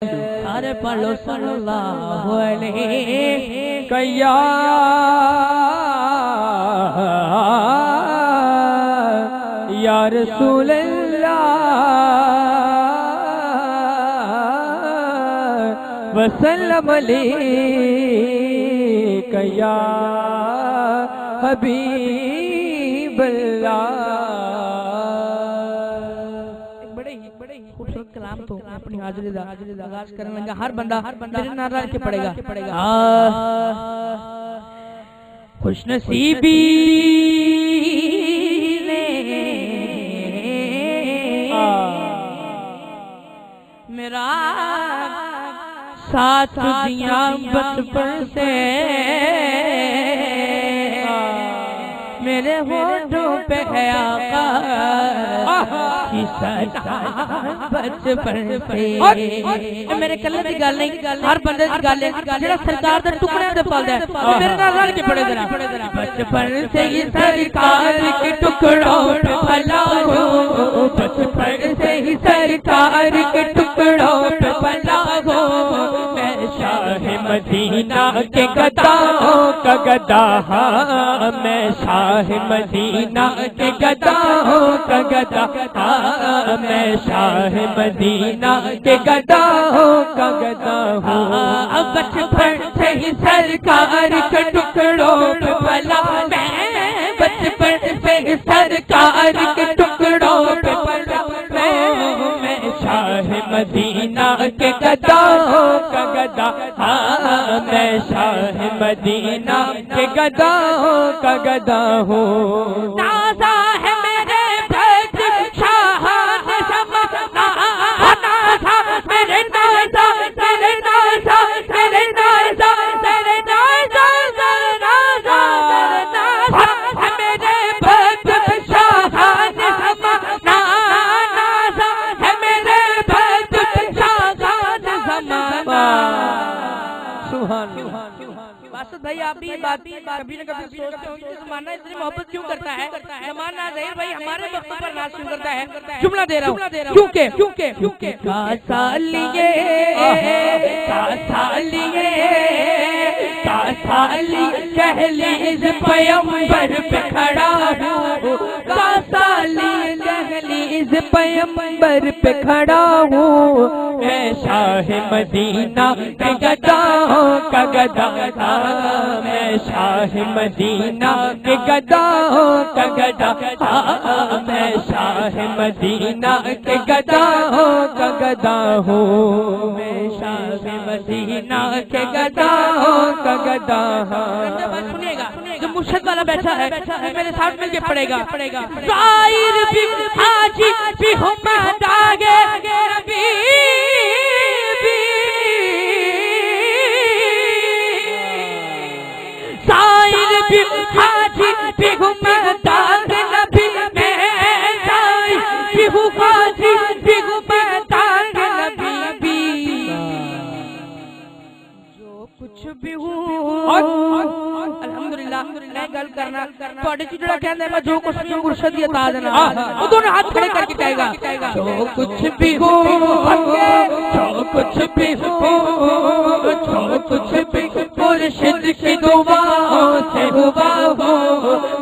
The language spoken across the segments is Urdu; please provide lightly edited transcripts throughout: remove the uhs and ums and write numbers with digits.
سارے پڑھو صلی اللہ علیہ یا رسول اللہ وسلم علیک یا حبیب اللہ۔ بڑے خوبصورت کلام تو اپنی حاضری دا آغاز کرنے لگا۔ ہر بندہ میرے نعرہ لے کے پڑھے گا۔ خوش نصیبی میرا ساتھ دیا بچپن سے، میرے ہونٹوں پہ ہے آقا کی سجا بچپن سے۔ میرے کلے دی گل نہیں، ہر بندے دی گل ہے جڑا سرکار دے ٹکڑے تے پلدا ہے۔ میرے نال رل کے پڑھے ذرا۔ بچپن سے ہی سرکار کے ٹکڑوں پہ پلا ہوں، بچپن سے ہی سرکار کے ٹکڑوں پہ پلا ہوں، میں شاہ مدینہ کے گداؤں کا گدا ہاں، میں شاہ مدینہ کے گداؤں کا گدا ہاں، میں شاہ مدینہ کے گداؤں کا گدا ہوں۔ بچپن سے ہی سرکار کے ٹکڑوں پہ پلا، میں بچپن سے ہی سرکار کے ٹکڑوں پہ پلا، میں شاہ مدینہ کے گداؤں کا گدا ہاں، میں شاہ مدینہ کے گداؤں کا گدا ہوں۔ نازا ہے میرے بھید شاہ نے زمانہ، نازا میرے نازا میرے نازا میرے نازا میرے نازا نازا نازا ہے میرے بھید شاہ نے زمانہ، نازا ہے میرے بھید شاہ نے زمانہ۔ سبحان اللہ۔ باسط بھائی آپ بھی یہ بات کبھی نہ کبھی سوچتے ہوں کہ زمانہ اتنی محبت کیوں کرتا ہے؟ زمانہ ظاہر بھائی ہمارے وقت پر ناز کیوں کرتا ہے؟ جملہ دے رہا ہوں کیونکہ کاسا لیے دہلیز پیمبر پہ کھڑا ہوں، کاسا لیے دہلیز پیمبر پہ کھڑا ہوں، میں شاہ مدینہ کے گداؤں کا گدا ہاں، میں شاہ مدینہ کے گداؤں کا گدا ہاں، میں شاہ مدینہ کے گداؤں کا گدا ہوں، میں شاہ مدینہ کے گداؤں کا گدا ہاں۔ سنیے گا جو مرشد والا بیٹھا ہے میرے ساتھ مل کے پڑھے گا۔ ظاہر بھی حاجی بھی ہوں میں داغے نبی بھی، ظاہر بھی حاجی بھی ہوں میں داغے نبی، میں ظاہر بھی ہوں حاجی بھی ہوں میں داغے نبی بھی، جو کچھ بھی ہوں الحمدللہ میں گل کرنا تواڈے چ جڑا کہندا ہے میں جو کچھ بھی مرشد دی عطا دینا، او دونوں ہاتھ کھڑے کر کے کہے گا جو کچھ بھی ہو، جو کچھ بھی ہو، جو کچھ بھی مرشد کی دعاؤں سے ہوا ہو،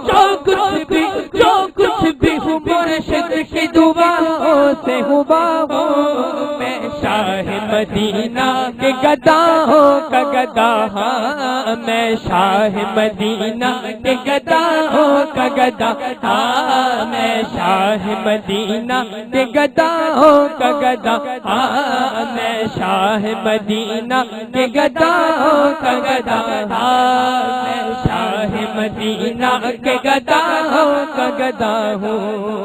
جو کچھ بھی ہو مرشد کی دعاؤں سے ہوا ہو، میں شاہ مدینہ کے گداؤں کا گدا ہاں، میں شاہ مدینہ کے گداؤں کا گدا ہاں، میں شاہ مدینہ کے گداؤں کا گدا ہاں، میں شاہ مدینہ کے گداؤں کا گدا ہاں، میں شاہ مدینہ کے گداؤں کا گدا ہوں۔